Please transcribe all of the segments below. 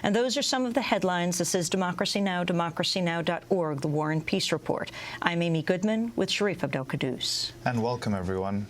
And those are some of the headlines. This is Democracy Now!, democracynow.org, the War and Peace Report. I'm Amy Goodman with Sharif Abdel-Qadoos. And welcome, everyone.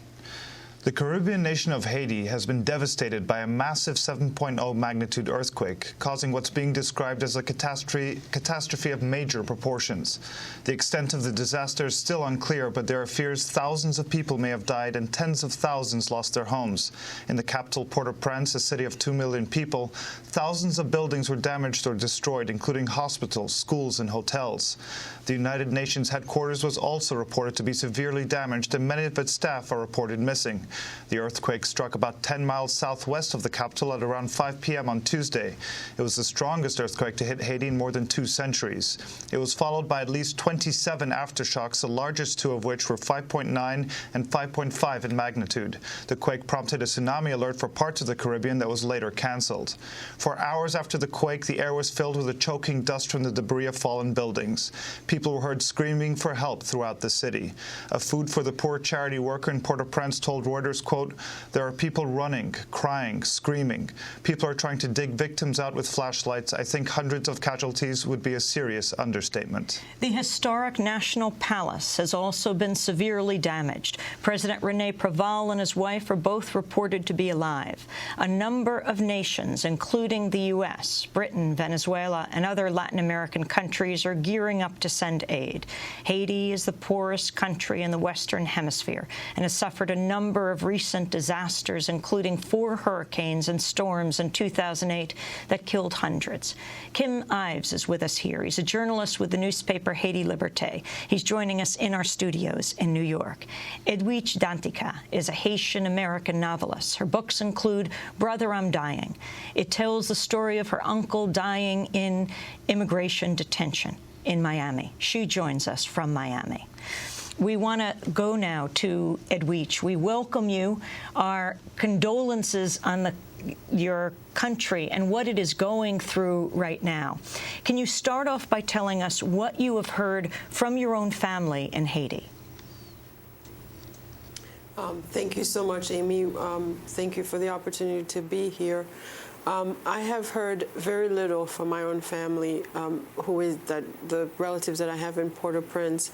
The Caribbean nation of Haiti has been devastated by a massive 7.0 magnitude earthquake, causing what's being described as a catastrophe of major proportions. The extent of the disaster is still unclear, but there are fears thousands of people may have died and tens of thousands lost their homes. In the capital, Port-au-Prince, a city of 2 million people, thousands of buildings were damaged or destroyed, including hospitals, schools, and hotels. The United Nations headquarters was also reported to be severely damaged, and many of its staff are reported missing. The earthquake struck about 10 miles southwest of the capital at around 5 p.m. on Tuesday. It was the strongest earthquake to hit Haiti in more than 2 centuries. It was followed by at least 27 aftershocks, the largest 2 of which were 5.9 and 5.5 in magnitude. The quake prompted a tsunami alert for parts of the Caribbean that was later cancelled. For hours after the quake, the air was filled with a choking dust from the debris of fallen buildings. People were heard screaming for help throughout the city. A Food for the Poor charity worker in Port-au-Prince told Reuters, quote, "There are people running, crying, screaming. People are trying to dig victims out with flashlights. I think hundreds of casualties would be a serious understatement." The historic National Palace has also been severely damaged. President René Préval and his wife are both reported to be alive. A number of nations, including the U.S., Britain, Venezuela, and other Latin American countries, are gearing up to send aid. Haiti is the poorest country in the Western Hemisphere and has suffered a number of recent disasters, including 4 hurricanes and storms in 2008 that killed hundreds. Kim Ives is with us here. He's a journalist with the newspaper Haiti Liberté. He's joining us in our studios in New York. Edwidge Danticat is a Haitian-American novelist. Her books include Brother, I'm Dying. It tells the story of her uncle dying in immigration detention in Miami. She joins us from Miami. We want to go now to Edwidge. We welcome you. Our condolences on your country and what it is going through right now. Can you start off by telling us what you have heard from your own family in Haiti? Thank you so much, Amy. Thank you for the opportunity to be here. I have heard very little from my own family, the relatives that I have in Port-au-Prince.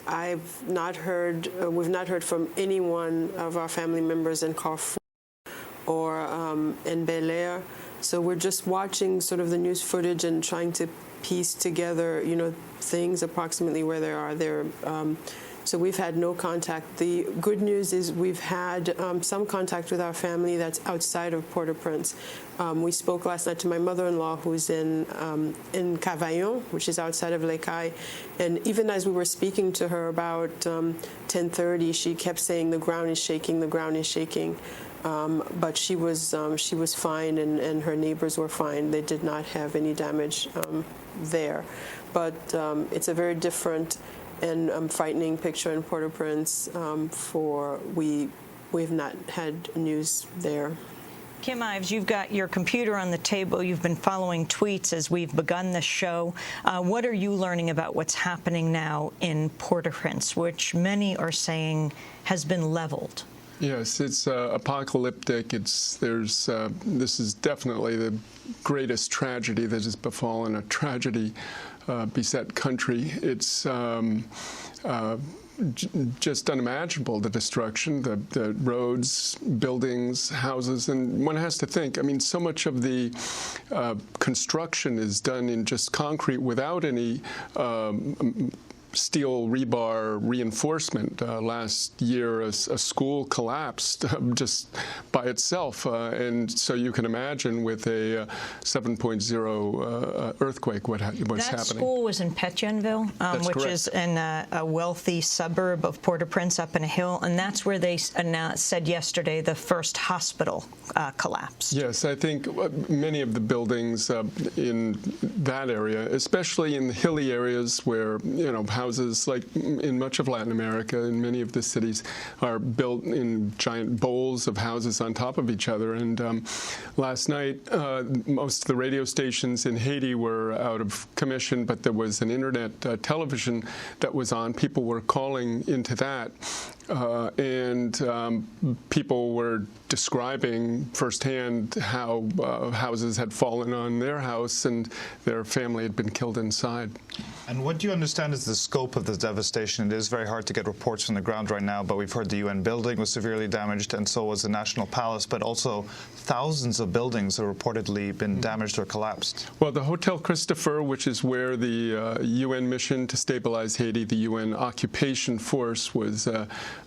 I've not heard, we've not heard from anyone of our family members in Carrefour or in Bel Air. So we're just watching sort of the news footage and trying to piece together, things approximately where they are. So we've had no contact. The good news is we've had some contact with our family that's outside of Port-au-Prince. We spoke last night to my mother-in-law, who's in Cavaillon, which is outside of Les Cayes. And even as we were speaking to her about 10:30, she kept saying, "The ground is shaking, the ground is shaking." But she was fine, and her neighbors were fine. They did not have any damage there. But it's a very different and frightening picture in Port-au-Prince. We have not had news there. Kim Ives, you've got your computer on the table. You've been following tweets as we've begun this show. What are you learning about what's happening now in Port-au-Prince, which many are saying has been leveled? Yes, it's apocalyptic. This is definitely the greatest tragedy that has befallen a tragedy-beset country. It's just unimaginable, the destruction, the roads, buildings, houses, and one has to think, I mean, so much of the construction is done in just concrete without any steel rebar reinforcement. Last year, a school collapsed just by itself, and so you can imagine with a 7.0 earthquake what's happening. That school was in Pétionville, which is in a wealthy suburb of Port-au-Prince up in a hill, and that's where they said yesterday the first hospital collapsed. Yes, I think many of the buildings in that area, especially in the hilly areas where, houses, like in much of Latin America, in many of the cities, are built in giant bowls of houses on top of each other. And last night, most of the radio stations in Haiti were out of commission, but there was an internet television that was on. People were calling into that. and people were describing firsthand how houses had fallen on their house and their family had been killed inside. And what do you understand is the scope of this devastation? It is very hard to get reports from the ground right now, but we've heard the UN building was severely damaged, and so was the National Palace, but also thousands of buildings have reportedly been damaged or collapsed. Well, the Hotel Christopher, which is where the UN mission to stabilize Haiti, the UN occupation force, was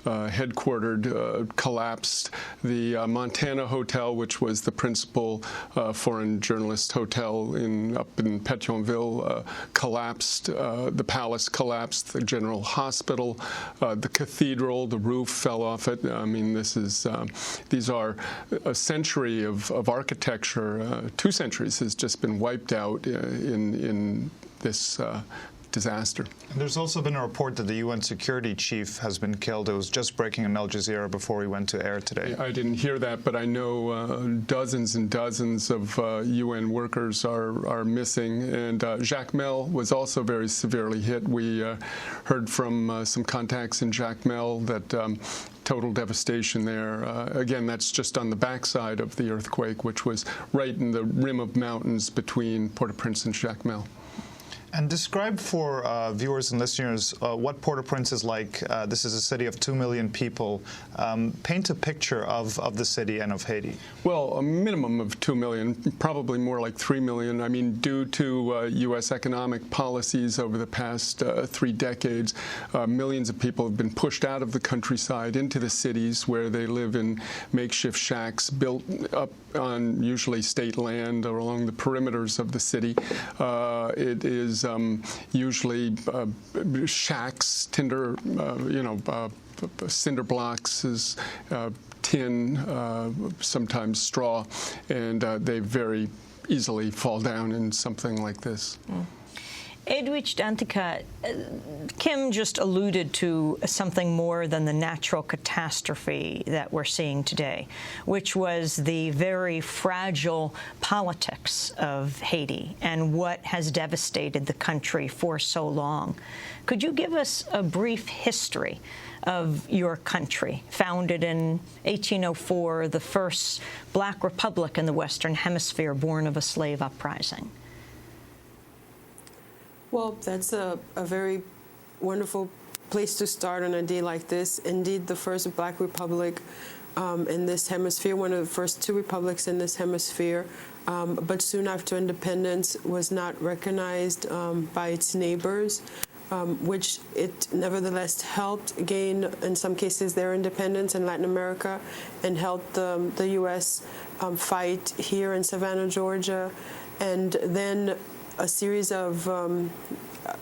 headquartered, collapsed. The Montana Hotel, which was the principal foreign journalist hotel up in Pétionville, collapsed. The palace collapsed. The General Hospital, the cathedral, the roof fell off it. I mean, these are a century of architecture. 2 centuries has just been wiped out in this disaster. And there's also been a report that the UN security chief has been killed. It was just breaking on Al Jazeera before we went to air today. I didn't hear that, but I know dozens and dozens of UN workers are missing. And Jacmel was also very severely hit. We heard from some contacts in Jacmel that total devastation there. Again, that's just on the backside of the earthquake, which was right in the rim of mountains between Port-au-Prince and Jacmel. And describe for viewers and listeners what Port-au-Prince is like. This is a city of 2 million people. Paint a picture of the city and of Haiti. Well, a minimum of 2 million, probably more like 3 million. I mean, due to U.S. economic policies over the past 3 decades, millions of people have been pushed out of the countryside into the cities where they live in makeshift shacks built up on usually state land or along the perimeters of the city. It is usually shacks, tinder, cinder blocks, tin, sometimes straw, and they very easily fall down in something like this. Edwidge Danticat, Kim just alluded to something more than the natural catastrophe that we're seeing today, which was the very fragile politics of Haiti and what has devastated the country for so long. Could you give us a brief history of your country, founded in 1804, the first Black republic in the Western Hemisphere, born of a slave uprising? Well, that's a very wonderful place to start on a day like this. Indeed, the first Black republic in this hemisphere, one of the first 2 republics in this hemisphere, but soon after independence was not recognized by its neighbors, which it nevertheless helped gain, in some cases, their independence in Latin America and helped the U.S. Fight here in Savannah, Georgia, and then a series of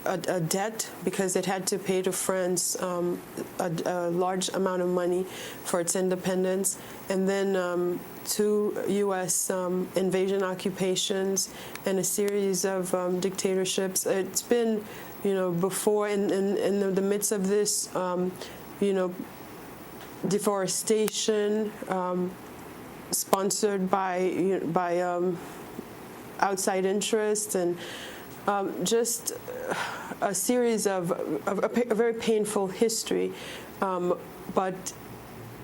a debt because it had to pay to France a large amount of money for its independence, and then 2 U.S. Invasion occupations and a series of dictatorships. It's been, before in the midst of this, deforestation sponsored by outside interests, and just a series of a very painful history.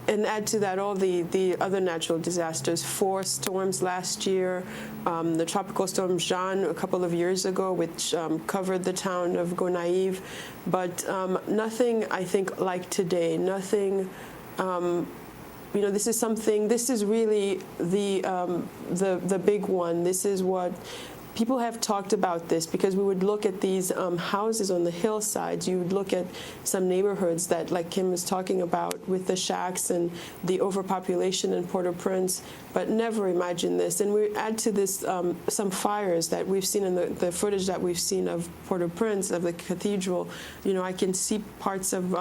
And add to that all the other natural disasters, 4 storms last year, the tropical storm Jean a couple of years ago, which covered the town of Gonaïves, but nothing, I think, like today. Nothing. This is really the big one. This is what people have talked about this, because we would look at these houses on the hillsides. You would look at some neighborhoods that, like Kim was talking about, with the shacks and the overpopulation in Port-au-Prince, but never imagine this. And we add to this some fires that we've seen in the footage that we've seen of Port-au-Prince, of the cathedral. I can see parts of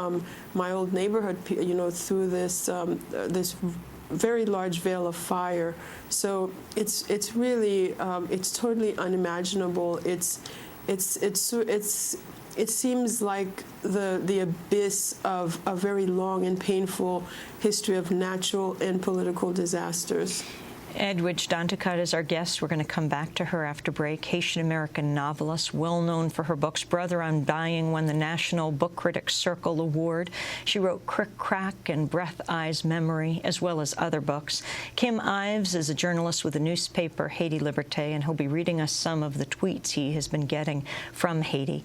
my old neighborhood, through this this very large veil of fire. So it's really it's totally unimaginable. It seems like the abyss of a very long and painful history of natural and political disasters. Edwidge Danticat is our guest. We're going to come back to her after break. Haitian-American novelist, well known for her books. Brother, I'm Dying won the National Book Critics Circle Award. She wrote Crick Crack and Breath, Eyes, Memory, as well as other books. Kim Ives is a journalist with the newspaper Haiti Liberté, and he'll be reading us some of the tweets he has been getting from Haiti.